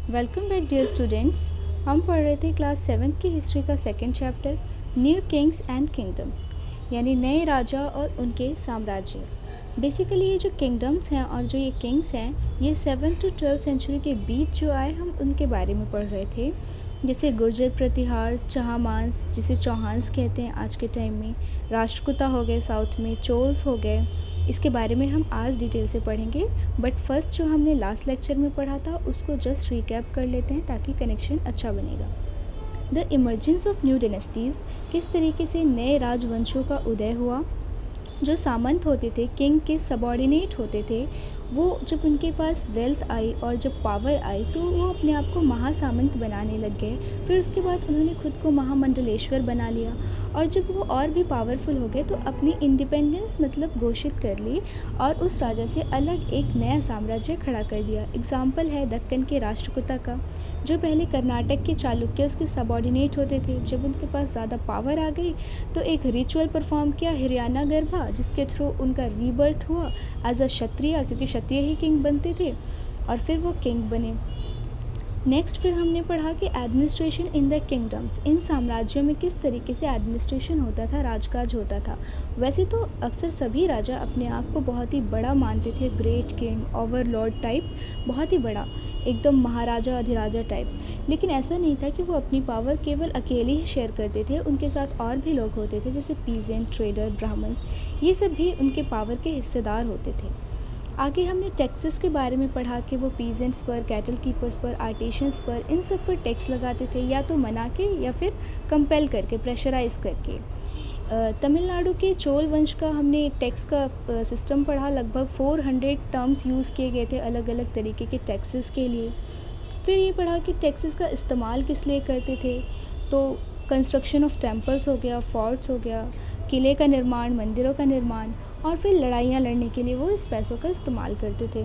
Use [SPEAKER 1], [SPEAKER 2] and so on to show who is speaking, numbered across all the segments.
[SPEAKER 1] Welcome back dear students. हम पढ़ रहे थे क्लास 7th की हिस्ट्री का second chapter new Kings and kingdoms, यानी नए राजा और उनके साम्राज्य। बेसिकली ये जो किंगडम्स हैं और जो ये किंग्स हैं, ये 7th to 12th सेंचुरी के बीच जो आए, हम उनके बारे में पढ़ रहे थे। जैसे गुर्जर प्रतिहार, चहामांस जिसे चौहान्स कहते हैं आज के टाइम में, राष्ट्रकूटा हो गए साउथ में, चोल्स हो गए। इसके बारे में हम आज डिटेल से पढ़ेंगे, बट फर्स्ट जो हमने लास्ट लेक्चर में पढ़ा था उसको जस्ट रिकैप कर लेते हैं ताकि कनेक्शन अच्छा बनेगा। The emergence of new dynasties, किस तरीके से नए राजवंशों का उदय हुआ। जो सामंत होते थे, किंग के सबॉर्डिनेट होते थे, वो जब उनके पास वेल्थ आई और जब पावर आई तो वो अपने आप को महासामंत बनाने लग गए। फिर उसके बाद उन्होंने खुद को महामंडलेश्वर बना लिया और जब वो और भी पावरफुल हो गए तो अपनी इंडिपेंडेंस मतलब घोषित कर ली और उस राजा से अलग एक नया साम्राज्य खड़ा कर दिया। एग्जाम्पल है दक्कन के राष्ट्रकूटा का, जो पहले कर्नाटक के चालुक्यस के सबॉर्डिनेट होते थे। जब उनके पास ज़्यादा पावर आ गई तो एक रिचुअल परफॉर्म किया हिरियाना गर्भा, जिसके थ्रू उनका रीबर्थ हुआ एज अ क्षत्रिय, क्योंकि क्षत्रिय ही किंग बनते थे, और फिर वो किंग बने। नेक्स्ट फिर हमने पढ़ा कि एडमिनिस्ट्रेशन इन द किंगडम्स, इन साम्राज्यों में किस तरीके से एडमिनिस्ट्रेशन होता था, राजकाज होता था। वैसे तो अक्सर सभी राजा अपने आप को बहुत ही बड़ा मानते थे, ग्रेट किंग, ओवरलॉर्ड टाइप, बहुत ही बड़ा, एकदम महाराजा अधिराजा टाइप। लेकिन ऐसा नहीं था कि वो अपनी पावर केवल अकेले ही शेयर करते थे, उनके साथ और भी लोग होते थे, जैसे पीजेंट, ट्रेडर, ब्राह्मण्स, ये सब भी उनके पावर के हिस्सेदार होते थे। आगे हमने टैक्सेस के बारे में पढ़ा कि वो पीजेंट्स पर, कैटल कीपर्स पर, आर्टिशंस पर, इन सब पर टैक्स लगाते थे, या तो मना के या फिर कंपेल करके, प्रेशराइज करके। तमिलनाडु के चोल वंश का हमने टैक्स का सिस्टम पढ़ा। लगभग 400 टर्म्स यूज़ किए गए थे अलग अलग तरीके के टैक्सेस के लिए। फिर ये पढ़ा कि टैक्सेस का इस्तेमाल किस लिए करते थे, तो कंस्ट्रक्शन ऑफ टेम्पल्स हो गया, फोर्ट्स हो गया, किले का निर्माण, मंदिरों का निर्माण, और फिर लड़ाइयाँ लड़ने के लिए वो इस पैसों का इस्तेमाल करते थे।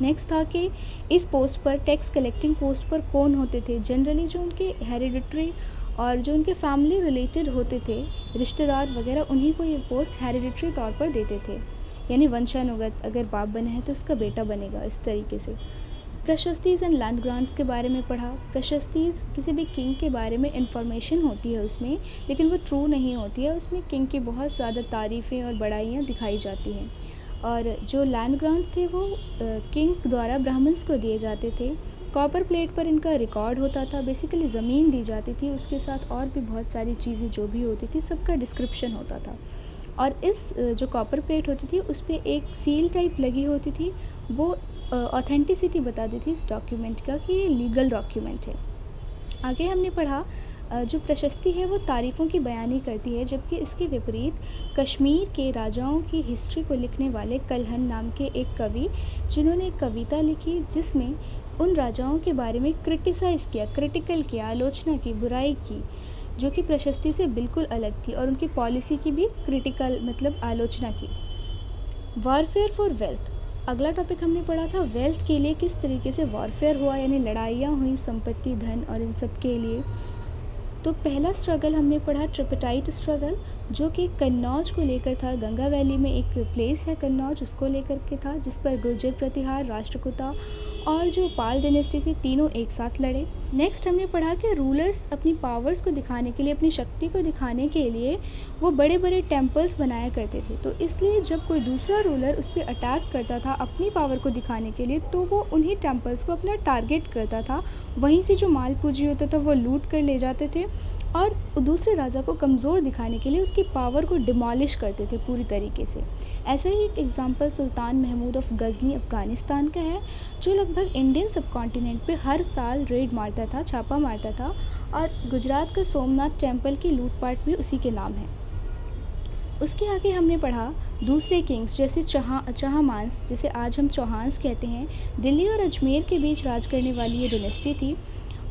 [SPEAKER 1] नेक्स्ट था कि इस पोस्ट पर, टैक्स कलेक्टिंग पोस्ट पर कौन होते थे। जनरली जो उनके हेरिडिटरी और जो उनके फैमिली रिलेटेड होते थे, रिश्तेदार वगैरह, उन्हीं को ये पोस्ट हेरिडिटरी तौर पर देते थे, यानी वंशानुगत, अगर बाप बना है तो उसका बेटा बनेगा, इस तरीके से। प्रशस्तीज़ एंड लैंड ग्रांट्स के बारे में पढ़ा। प्रशस्तीज़ किसी भी किंग के बारे में इंफॉर्मेशन होती है उसमें, लेकिन वो ट्रू नहीं होती है, उसमें किंग की बहुत ज़्यादा तारीफ़ें और बड़ाइयाँ दिखाई जाती हैं। और जो लैंड ग्रांट्स थे वो किंग द्वारा ब्राह्मण्स को दिए जाते थे। कॉपर प्लेट पर इनका रिकॉर्ड होता था, बेसिकली ज़मीन दी जाती थी, उसके साथ और भी बहुत सारी चीज़ें जो भी होती थी सबका डिस्क्रिप्शन होता था। और इस जो कॉपर प्लेट होती थी उस पर एक सील टाइप लगी होती थी, वो ऑथेंटिसिटी बताती थी इस डॉक्यूमेंट का कि ये लीगल डॉक्यूमेंट है। आगे हमने पढ़ा जो प्रशस्ति है वो तारीफ़ों की बयानी करती है, जबकि इसके विपरीत कश्मीर के राजाओं की हिस्ट्री को लिखने वाले कल्हन नाम के एक कवि, जिन्होंने एक कविता लिखी जिसमें उन राजाओं के बारे में क्रिटिसाइज़ किया, क्रिटिकल किया, आलोचना की, बुराई की, जो कि प्रशस्ति से बिल्कुल अलग थी, और उनकी पॉलिसी की भी क्रिटिकल मतलब आलोचना की। वॉरफेयर फॉर वेल्थ, अगला टॉपिक हमने पढ़ा था वेल्थ के लिए किस तरीके से वॉरफेयर हुआ, यानी लड़ाइयाँ हुई संपत्ति, धन और इन सब के लिए। तो पहला स्ट्रगल हमने पढ़ा ट्रिपटाइट स्ट्रगल, जो कि कन्नौज को लेकर था। गंगा वैली में एक प्लेस है कन्नौज, उसको लेकर के था, जिस पर गुर्जर प्रतिहार, राष्ट्रकूटा और जो पाल डायनेस्टी थी, तीनों एक साथ लड़े। नेक्स्ट हमने पढ़ा कि रूलर्स अपनी पावर्स को दिखाने के लिए, अपनी शक्ति को दिखाने के लिए वो बड़े बड़े टेम्पल्स बनाया करते थे। तो इसलिए जब कोई दूसरा रूलर उस पर अटैक करता था अपनी पावर को दिखाने के लिए, तो वो उन्हीं टेम्पल्स को अपना टारगेट करता था, वहीं से जो माल पूंजी होता था वो लूट कर ले जाते थे, और दूसरे राजा को कमज़ोर दिखाने के लिए उसकी पावर को डिमोलिश करते थे पूरी तरीके से। ऐसा ही एक एग्जांपल सुल्तान महमूद ऑफ गज़नी अफ़गानिस्तान का है, जो लगभग इंडियन सब कॉन्टिनेंट पे हर साल रेड मारता था, छापा मारता था, और गुजरात का सोमनाथ टेम्पल की लूटपाट भी उसी के नाम है। उसके आगे हमने पढ़ा दूसरे किंग्स, जैसे चहामांस, जिसे आज हम चौहान्स कहते हैं। दिल्ली और अजमेर के बीच राज करने वाली ये डायनेस्टी थी,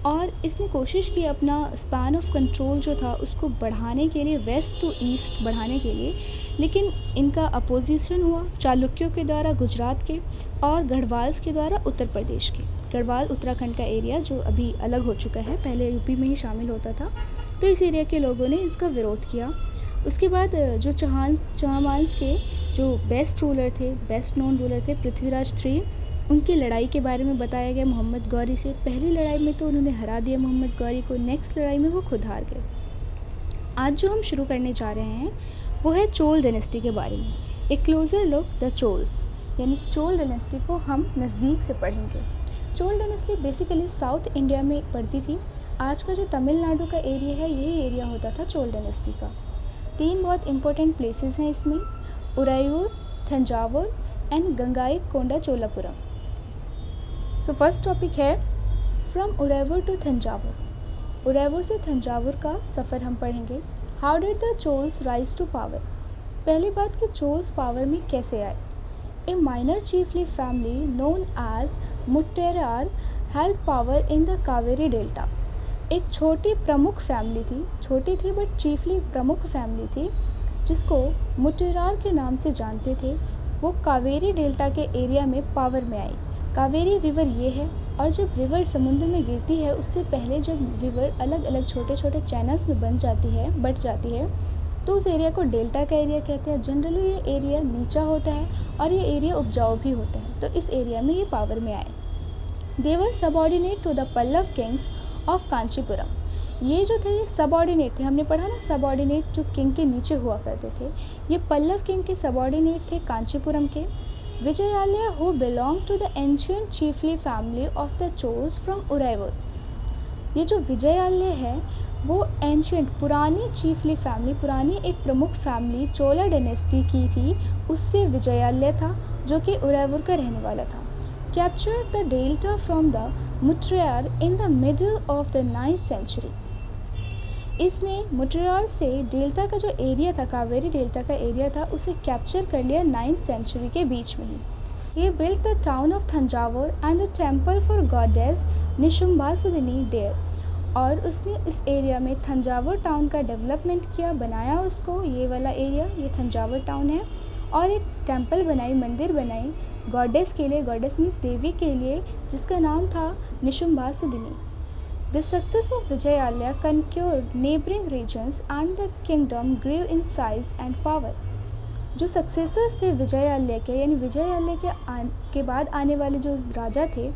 [SPEAKER 1] और इसने कोशिश की अपना स्पैन ऑफ कंट्रोल जो था उसको बढ़ाने के लिए, वेस्ट टू ईस्ट बढ़ाने के लिए, लेकिन इनका अपोजिशन हुआ चालुक्यों के द्वारा गुजरात के, और गढ़वाल्स के द्वारा उत्तर प्रदेश के। गढ़वाल उत्तराखंड का एरिया जो अभी अलग हो चुका है, पहले यूपी में ही शामिल होता था, तो इस एरिया के लोगों ने इसका विरोध किया। उसके बाद जो चौहामांस के जो बेस्ट रूलर थे, बेस्ट नोन रूलर थे, पृथ्वीराज III, उनकी लड़ाई के बारे में बताया गया मोहम्मद गौरी से। पहली लड़ाई में तो उन्होंने हरा दिया मोहम्मद गौरी को, नेक्स्ट लड़ाई में वो खुद हार गए। आज जो हम शुरू करने जा रहे हैं वो है चोल डायनेस्टी के बारे में। ए क्लोजर लुक द चोल्स, यानी चोल डायनेस्टी को हम नज़दीक से पढ़ेंगे। Chola dynasty basically south India में पड़ती थी। आज का जो तमिलनाडु का एरिया है यही एरिया होता था चोल डायनेस्टी का। 3 बहुत इंपॉर्टेंट प्लेसेस हैं इसमें, Uraiyur, Thanjavur and Gangaikonda Cholapuram. So first topic है फ्रॉम उरायूर टू थंजावुर। उरायूर से थंजावुर का सफ़र हम पढ़ेंगे। How did the Cholas rise to power. पहली बात कि चोल्स पावर में कैसे आए। A minor chiefly family known as Muttaraiyar held power in the Kaveri delta. एक छोटी प्रमुख फैमिली थी, छोटी थी बट चीफली प्रमुख फैमिली थी, जिसको मुट्टेरार के नाम से जानते थे। वो कावेरी डेल्टा के एरिया में पावर में आई। कावेरी रिवर ये है, और जब रिवर समुद्र में गिरती है उससे पहले जब रिवर अलग अलग छोटे छोटे चैनल्स में बट जाती है तो उस एरिया को डेल्टा का एरिया कहते हैं। जनरली ये एरिया नीचा होता है और ये एरिया उपजाऊ भी होता है, तो इस एरिया में ये पावर में आए। They were subordinate to the Pallava kings of Kanchipuram. ये जो थे ये सबऑर्डिनेट थे, हमने पढ़ा ना सबऑर्डिनेट जो किंग के नीचे हुआ करते थे, ये पल्लव किंग के सबऑर्डिनेट थे कांचीपुरम के। Vijayalaya who belonged to the ancient chiefly family of the Chols from उरायूर। ये जो विजयालय है वो एंशियंट पुरानी चीफली फैमिली, पुरानी एक प्रमुख फैमिली चोला डायनेस्टी की थी, उससे विजयालय था जो कि उरायूर का रहने वाला था। Captured the delta from the Muttaraiyar in the middle of the 9th century। इसने मुट्रेयर से डेल्टा का जो एरिया था, कावेरी डेल्टा का एरिया था, उसे कैप्चर कर लिया 9th century के बीच में ही। He built the town of Thanjavur and a temple for goddess निशुम्भासुदिनी there। और उसने इस एरिया में थंजावुर टाउन का डेवलपमेंट किया, बनाया उसको, ये वाला एरिया ये थंजावुर टाउन है, और एक टेम्पल बनाई, मंदिर बनाई गॉडेस के लिए, गॉडेस मीन्स देवी के लिए, जिसका नाम था निशुम्भासुदिनी। The success of Vijayalaya conquered neighboring regions and the kingdom grew in size and power। जो सक्सेसर्स थे विजयालय के, यानी विजयालय के बाद आने वाले जो राजा थे,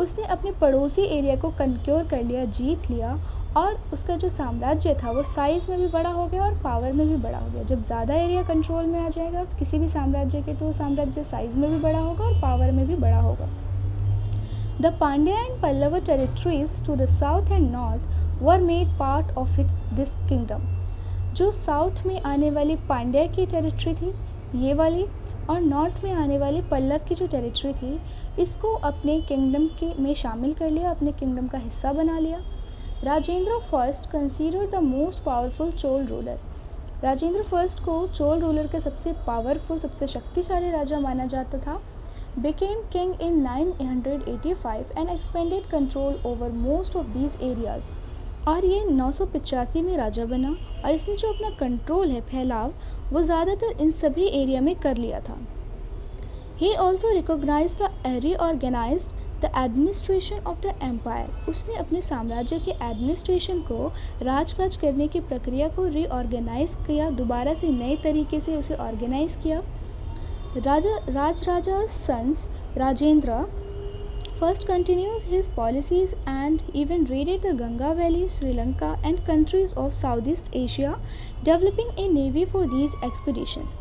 [SPEAKER 1] उसने अपने पड़ोसी एरिया को कंक्योर कर लिया, जीत लिया, और उसका जो साम्राज्य था वो साइज़ में भी बड़ा हो गया और पावर में भी बड़ा हो गया। जब ज़्यादा एरिया कंट्रोल में आ जाएगा किसी भी साम्राज्य के, तो साम्राज्य साइज़ में भी बड़ा होगा और पावर में भी बड़ा होगा। The Pandya and Pallava territories to the south and north were made part of this kingdom। जो साउथ में आने वाली पांड्या की टेरिटरी थी ये वाली, और नॉर्थ में आने वाली पल्लव की जो टेरिटरी थी, इसको अपने किंगडम के में शामिल कर लिया, अपने किंगडम का हिस्सा बना लिया। Rajendra first considered the most powerful Chola ruler. Rajendra first को चोल रूलर का सबसे पावरफुल, सबसे शक्तिशाली राजा माना जाता था। became king in 985 and expanded control over most of these areas। और ये 985 में राजा बना, और इसने जो अपना कंट्रोल है, फैलाव, वो ज़्यादातर इन सभी एरिया में कर लिया था। He also recognized the reorganized the administration of the empire। उसने अपने साम्राज्य के एडमिनिस्ट्रेशन को, राजकाज करने की प्रक्रिया को रीऑर्गेनाइज किया, दोबारा से नए तरीके से उसे ऑर्गेनाइज किया। राजा's sons Rajendra first continues his policies and even raided the Ganga Valley, Sri Lanka and countries of Southeast Asia, developing a navy for these expeditions।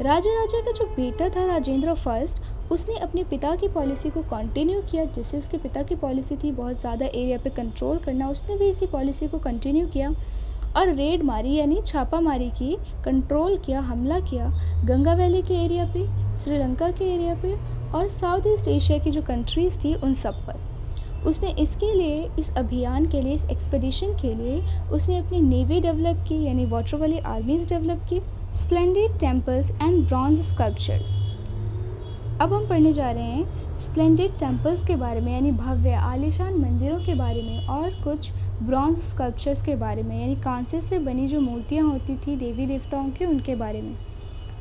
[SPEAKER 1] राजा का जो बेटा था राजेंद्र फर्स्ट, उसने अपने पिता की पॉलिसी को कंटिन्यू किया। जैसे उसके पिता की पॉलिसी थी बहुत ज़्यादा एरिया पे कंट्रोल करना, उसने भी इसी पॉलिसी को कंटिन्यू किया और रेड मारी, यानी छापामारी की, कंट्रोल किया, हमला किया गंगा वैली के एरिया पे, श्रीलंका के एरिया पे, और साउथ ईस्ट एशिया की जो कंट्रीज़ थी उन सब पर। उसने इसके लिए, इस अभियान के लिए, इस एक्सपेडिशन के लिए उसने अपनी नेवी डेवलप की, यानी वाटर वाली आर्मीज डेवलप की। Splendid temples and bronze sculptures. अब हम पढ़ने जा रहे हैं स्प्लेंडेड टेम्पल्स के बारे में, यानी भव्य आलीशान मंदिरों के बारे में, और कुछ ब्रॉन्ज स्कल्पचर्स के बारे में, यानी कांसे से बनी जो मूर्तियाँ होती थी देवी देवताओं की, उनके बारे में।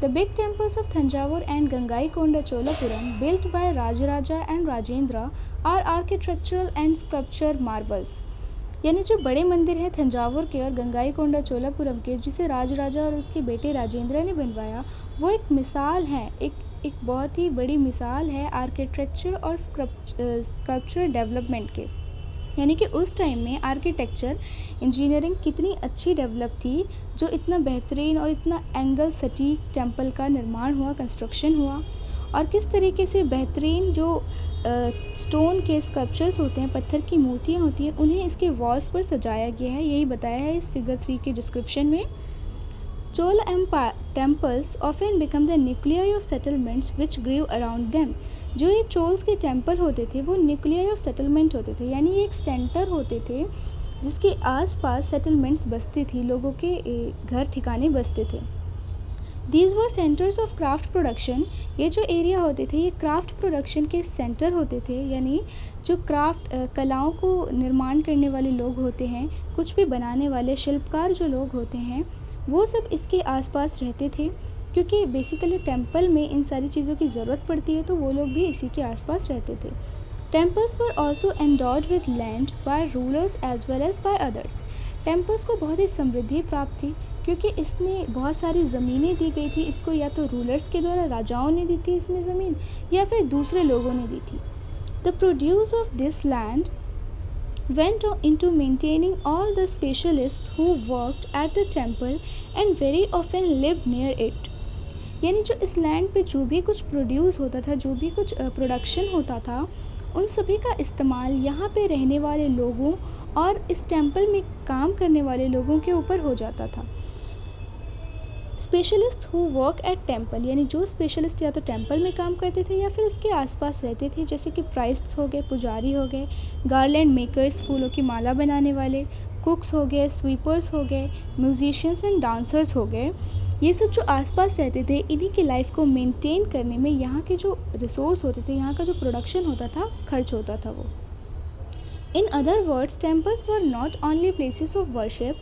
[SPEAKER 1] The big temples of Thanjavur and Gangaikonda Cholapuram built by Rajaraja and Rajendra are architectural and sculpture marvels. यानी जो बड़े मंदिर हैं थंजावुर के और गंगाईकोंडा चोलापुरम के, जिसे राजराजा और उसके बेटे राजेंद्र ने बनवाया, वो एक मिसाल हैं, एक बहुत ही बड़ी मिसाल है आर्किटेक्चर और स्कल्पचर डेवलपमेंट के। यानी कि उस टाइम में आर्किटेक्चर इंजीनियरिंग कितनी अच्छी डेवलप थी, जो इतना बेहतरीन और इतना एंगल सटीक टेम्पल का निर्माण हुआ, कंस्ट्रक्शन हुआ, और किस तरीके से बेहतरीन जो स्टोन के स्कल्पचर्स होते हैं, पत्थर की मूर्तियाँ होती हैं, उन्हें इसके वॉल्स पर सजाया गया है। यही बताया है इस फिगर 3 के डिस्क्रिप्शन में। Chola empire temples often become the nuclei of settlements which grew around them। जो ये चोल्स के टेम्पल होते थे वो न्यूक्लियर ऑफ सेटलमेंट होते थे, यानी ये एक सेंटर होते थे जिसके आसपास सेटलमेंट्स बसती थी, लोगों के घर ठिकाने बसते थे। These were centers of craft production। ये जो एरिया होते थे ये क्राफ्ट प्रोडक्शन के सेंटर होते थे, यानी जो क्राफ्ट कलाओं को निर्माण करने वाले लोग होते हैं, कुछ भी बनाने वाले शिल्पकार जो लोग होते हैं, वो सब इसके आसपास रहते थे, क्योंकि बेसिकली टेम्पल में इन सारी चीज़ों की ज़रूरत पड़ती है, तो वो लोग भी इसी के आसपास रहते थे। Temples were also endowed with land by rulers as well as by others. Temples को बहुत ही समृद्धि प्राप्त थी, क्योंकि इसमें बहुत सारी ज़मीनें दी गई थी। इसको या तो रूलर्स के द्वारा, राजाओं ने दी थी इसमें ज़मीन, या फिर दूसरे लोगों ने दी थी। The produce of this land went into maintaining all the specialists who worked at the temple and very often lived near it। यानी जो इस लैंड पे जो भी कुछ प्रोड्यूस होता था, जो भी कुछ प्रोडक्शन होता था, उन सभी का इस्तेमाल यहाँ पे रहने वाले लोगों और इस टेम्पल में काम करने वाले लोगों के ऊपर हो जाता था। Specialist who work at temple, यानी जो स्पेशलिस्ट या तो टेम्पल में काम करते थे या फिर उसके आसपास रहते थे, जैसे कि प्राइस्ट्स हो गए, पुजारी हो गए, गार्लैंड मेकर्स, फूलों की माला बनाने वाले, कुक्स हो गए, स्वीपर्स हो गए, म्यूजिशियंस एंड डांसर्स हो गए। ये सब जो आसपास रहते थे, इन्हीं की लाइफ को मेंटेन करने में यहाँ के जो रिसोर्स होते थे, यहाँ का जो प्रोडक्शन होता था, खर्च होता था वो। In other words, temples were not only places of worship,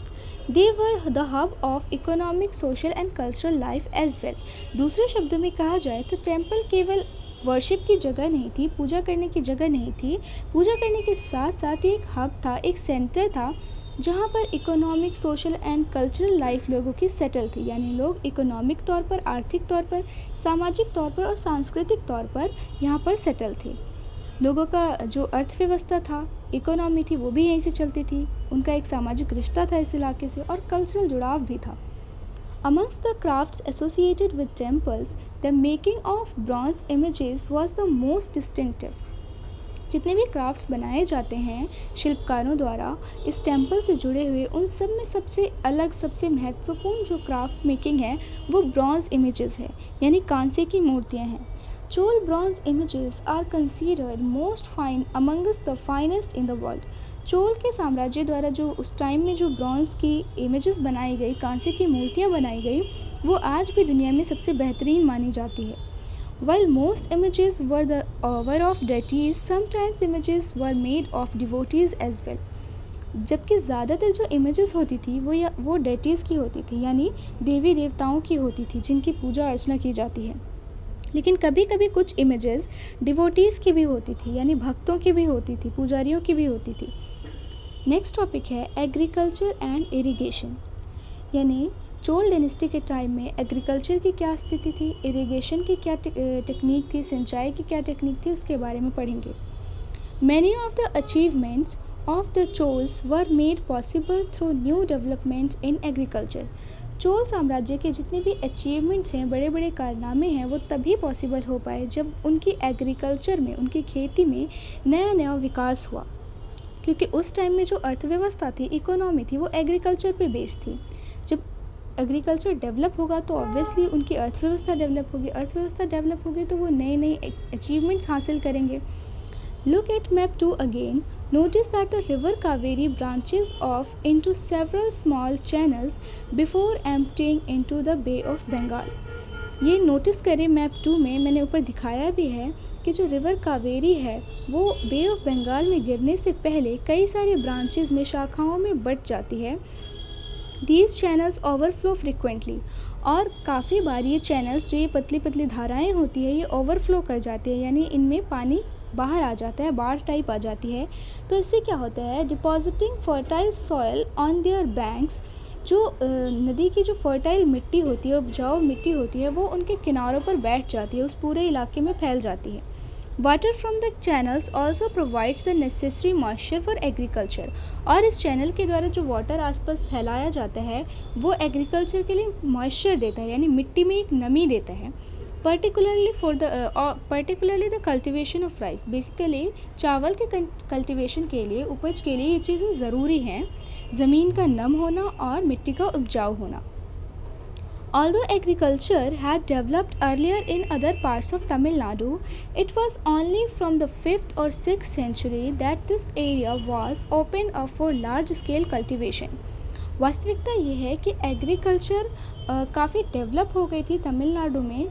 [SPEAKER 1] they were the hub of economic, social and cultural life as well। दूसरे शब्दों में कहा जाए तो टेम्पल केवल वर्शिप की जगह नहीं थी, पूजा करने की जगह नहीं थी। पूजा करने के साथ साथ ये एक हब था, एक सेंटर था, जहाँ पर economic, social and cultural life लोगों की सेटल थी। यानी लोग इकोनॉमिक तौर पर, आर्थिक तौर पर, सामाजिक तौर पर और सांस्कृतिक तौर पर यहाँ पर सेटल थे। लोगों का जो अर्थव्यवस्था था, इकोनॉमी थी, वो भी यहीं से चलती थी। उनका एक सामाजिक रिश्ता था इस इलाके से, और कल्चरल जुड़ाव भी था। Amongst the crafts associated with temples, the making of bronze images was the most distinctive। जितने भी क्राफ्ट्स बनाए जाते हैं शिल्पकारों द्वारा इस टेम्पल से जुड़े हुए, उन सब में सबसे अलग, सबसे महत्वपूर्ण जो क्राफ्ट मेकिंग है वो ब्रॉन्ज इमेजेस है, यानी कांसे की मूर्तियाँ हैं। Chol bronze images are considered most fine amongst the finest in the world। Chola के साम्राज्य द्वारा जो उस टाइम में जो ब्रॉन्ज की इमेजेस बनाई गई, कांसे की मूर्तियाँ बनाई गई, वो आज भी दुनिया में सबसे बेहतरीन मानी जाती है। While most images were of deities, sometimes images were made of devotees as well। जबकि ज़्यादातर जो इमेजेस होती थी वो डेटीज़ की होती थी, यानी देवी देवताओं की होती थी, जिनकी पूजा अर्चना की जाती है। लेकिन कभी कभी कुछ इमेजेस डिवोटीज़ की भी होती थी, यानी भक्तों की भी होती थी, पुजारियों की भी होती थी। नेक्स्ट टॉपिक है एग्रीकल्चर एंड इरिगेशन। यानी चोल डायनेस्टी के टाइम में एग्रीकल्चर की क्या स्थिति थी, इरिगेशन की क्या टेक्निक थी, सिंचाई की क्या टेक्निक थी, उसके बारे में पढ़ेंगे। Many of the achievements of the Chols were made possible through new developments in agriculture। Chola साम्राज्य के जितने भी अचीवमेंट्स हैं, बड़े बड़े कारनामे हैं, वो तभी पॉसिबल हो पाए जब उनकी एग्रीकल्चर में, उनकी खेती में नया नया विकास हुआ। क्योंकि उस टाइम में जो अर्थव्यवस्था थी, इकोनॉमी थी, वो एग्रीकल्चर पे बेस्ड थी। जब एग्रीकल्चर डेवलप होगा तो ऑब्वियसली उनकी अर्थव्यवस्था डेवलप होगी, अर्थव्यवस्था डेवलप होगी तो वो नए नए अचीवमेंट्स हासिल करेंगे। Look at map 2 again। Notice that the river Kaveri branches off into several small channels before emptying into the Bay of Bengal। ये नोटिस करें, मैप 2 में मैंने ऊपर दिखाया भी है कि जो रिवर कावेरी है वो बे ऑफ बंगाल में गिरने से पहले कई सारे ब्रांचेस में, शाखाओं में बट जाती है। These channels overflow frequently। और काफ़ी बार ये चैनल्स, जो ये पतली पतली धाराएं होती है, ये ओवरफ्लो कर जाती है, यानी इनमें पानी बाहर आ जाता है, बाढ़ टाइप आ जाती है। तो इससे क्या होता है, depositing fertile soil on their banks जो नदी की जो फर्टाइल मिट्टी होती है, उपजाऊ मिट्टी होती है, वो उनके किनारों पर बैठ जाती है, उस पूरे इलाके में फैल जाती है। Water from the channels also provides the necessary moisture for agriculture, और इस चैनल के द्वारा जो वाटर आसपास फैलाया जाता है वो एग्रीकल्चर के लिए मॉइस्चर देता है, यानी मिट्टी में एक नमी देता है। Particularly the cultivation of rice, basically चावल के कल्टिवेशन के लिए, उपज के लिए ये चीज़ें ज़रूरी हैं, ज़मीन का नम होना और मिट्टी का उपजाऊ होना। Although agriculture had developed earlier in other parts of Tamil Nadu, it was only from the 5th or 6th century that this area was opened up for large scale cultivation. वास्तविकता ये है कि एग्रीकल्चर काफ़ी develop हो गई थी तमिलनाडु में,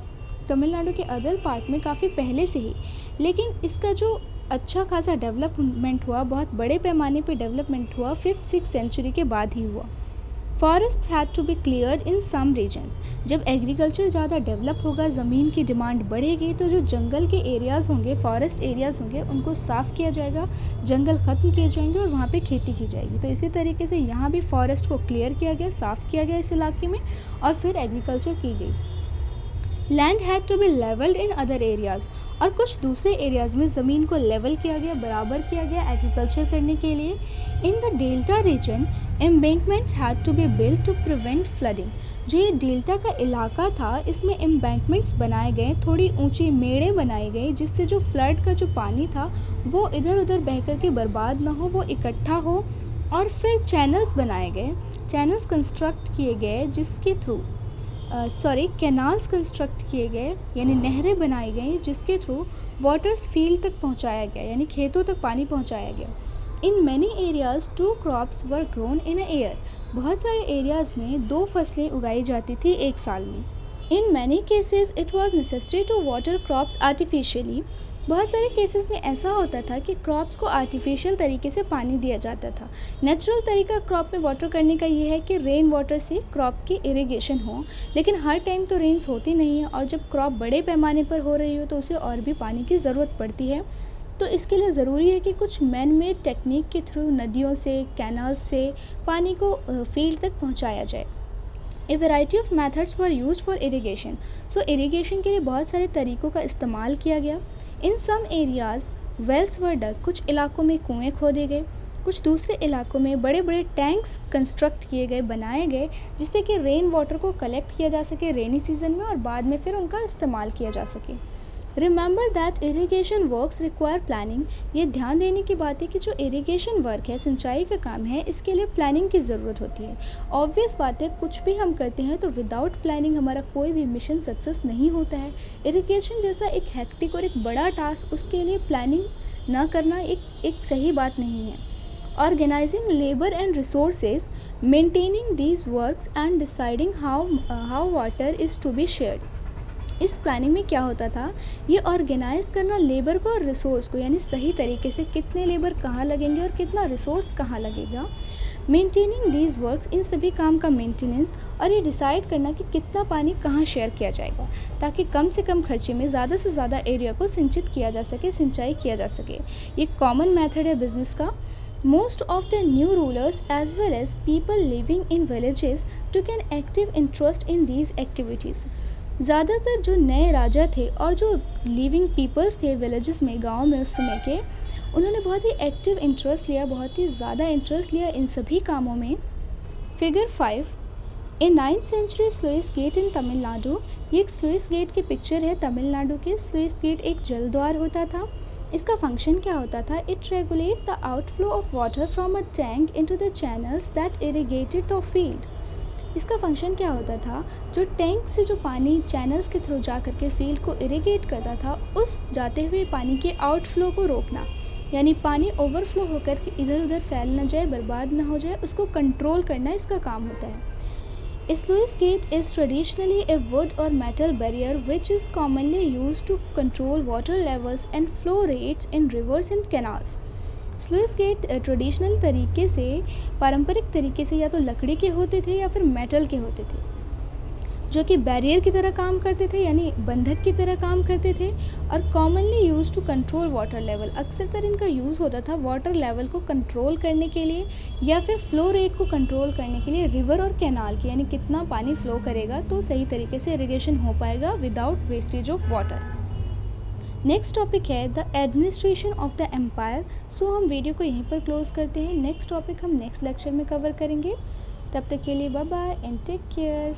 [SPEAKER 1] तमिलनाडु के अदर पार्ट में काफ़ी पहले से ही, लेकिन इसका जो अच्छा खासा डेवलपमेंट हुआ, बहुत बड़े पैमाने पे डेवलपमेंट हुआ 5th-6th सेंचुरी के बाद ही हुआ। Forest had to be cleared in some regions, जब एग्रीकल्चर ज़्यादा डेवलप होगा, ज़मीन की डिमांड बढ़ेगी, तो जो जंगल के एरियाज़ होंगे, फॉरेस्ट एरियाज़ होंगे, उनको साफ़ किया जाएगा, जंगल ख़त्म किए जाएंगे और वहाँ पे खेती की जाएगी। तो इसी तरीके से यहाँ भी फॉरेस्ट को क्लियर किया गया, साफ़ किया गया इस इलाके में, और फिर एग्रीकल्चर की गई। Land had to be levelled in other areas, और कुछ दूसरे एरियाज़ में ज़मीन को लेवल किया गया, बराबर किया गया एग्रीकल्चर करने के लिए। In the delta region embankments had to be built to prevent flooding, जो ये डेल्टा का इलाका था इसमें एम्बैंकमेंट्स बनाए गए, थोड़ी ऊंची मेड़ें बनाई गई, जिससे जो फ्लड का जो पानी था वो इधर उधर बह कर के बर्बाद ना हो, वो इकट्ठा हो। और फिर चैनल्स बनाए गए, चैनल्स कंस्ट्रक्ट किए गए, जिसके थ्रू कैनाल्स कंस्ट्रक्ट किए गए, यानी नहरें बनाई गई, जिसके थ्रू वाटर्स फील्ड तक पहुंचाया गया, यानी खेतों तक पानी पहुंचाया गया। In many areas 2 crops were grown in a year, बहुत सारे एरियाज में 2 फसलें उगाई जाती थी एक साल में। In many cases it was necessary to water crops artificially, बहुत सारे केसेस में ऐसा होता था कि क्रॉप्स को आर्टिफिशियल तरीके से पानी दिया जाता था। नेचुरल तरीका क्रॉप में वाटर करने का ये है कि रेन वाटर से क्रॉप की इरिगेशन हो, लेकिन हर टाइम तो रेन्स होती नहीं है, और जब क्रॉप बड़े पैमाने पर हो रही हो तो उसे और भी पानी की ज़रूरत पड़ती है। तो इसके लिए ज़रूरी है कि कुछ मैन मेड टेक्निक के थ्रू नदियों से, कैनाल्स से पानी को फील्ड तक पहुंचाया जाए। A variety of methods were used for irrigation, so irrigation के लिए बहुत सारे तरीक़ों का इस्तेमाल किया गया। इन सम एरियाज़ वेल्स वर डग, कुछ इलाकों में कुएँ खोदे गए, कुछ दूसरे इलाकों में बड़े बड़े टैंक्स कंस्ट्रक्ट किए गए, बनाए गए, जिससे कि रेन वाटर को कलेक्ट किया जा सके रेनी सीजन में और बाद में फिर उनका इस्तेमाल किया जा सके। Remember that irrigation works require planning, ये ध्यान देने की बात है कि जो इरिगेशन वर्क है, सिंचाई का काम है, इसके लिए प्लानिंग की ज़रूरत होती है। ऑब्वियस बात है, कुछ भी हम करते हैं तो विदाउट प्लानिंग हमारा कोई भी मिशन सक्सेस नहीं होता है। इरिगेशन जैसा एक हेक्टिक और एक बड़ा टास्क, उसके लिए प्लानिंग ना करना एक सही बात नहीं है। Organising labour and resources, maintaining these works and deciding how water is to be shared. इस प्लानिंग में क्या होता था, ये ऑर्गेनाइज करना लेबर को और रिसोर्स को, यानी सही तरीके से कितने लेबर कहाँ लगेंगे और कितना रिसोर्स कहाँ लगेगा। मेंटेनिंग दीज वर्क्स, इन सभी काम का मेंटेनेंस, और ये डिसाइड करना कि कितना पानी कहाँ शेयर किया जाएगा, ताकि कम से कम खर्चे में ज़्यादा से ज़्यादा एरिया को सिंचित किया जा सके, सिंचाई किया जा सके। ये कॉमन मेथड है बिजनेस का। Most of the new rulers as well as people living in villages took an active interest in these activities. ज़्यादातर जो नए राजा थे और जो लिविंग पीपल्स थे विलेजेस में, गाँव में उस समय के, उन्होंने बहुत ही एक्टिव इंटरेस्ट लिया, बहुत ही ज़्यादा इंटरेस्ट लिया इन सभी कामों में। Figure 5, a 9th century sluice gate in Tamil Nadu, ये एक स्लुइस गेट की पिक्चर है तमिलनाडु के। स्लुइस गेट एक जल द्वार होता था। इसका फंक्शन क्या होता था, it regulate the outflow of water from a tank into the channels that irrigated the field. इसका फंक्शन क्या होता था, जो टैंक से जो पानी चैनल्स के थ्रू जा करके फील्ड को इरिगेट करता था, उस जाते हुए पानी के आउटफ्लो को रोकना, यानी पानी ओवरफ्लो होकर के इधर उधर फैल ना जाए, बर्बाद ना हो जाए, उसको कंट्रोल करना इसका काम होता है। A sluice gate is traditionally a wood or metal barrier which is commonly used to control water levels and flow rates in rivers and canals. Sluice gate traditional तरीके से, पारंपरिक तरीके से या तो लकड़ी के होते थे या फिर मेटल के होते थे, जो कि बैरियर की तरह काम करते थे, यानी बंधक की तरह काम करते थे, और commonly use to control water level, अक्सर इनका यूज़ होता था वाटर लेवल को कंट्रोल करने के लिए या फिर फ्लो रेट को कंट्रोल करने के लिए रिवर और कैनाल की, यानी कितना पानी फ्लो करेगा तो सही तरीके से इरिगेशन हो पाएगा without wastage of water. Next topic है the administration of the empire. So हम वीडियो को यहीं पर क्लोज करते हैं। नेक्स्ट टॉपिक हम नेक्स्ट लेक्चर में कवर करेंगे। तब तक के लिए bye bye and take care.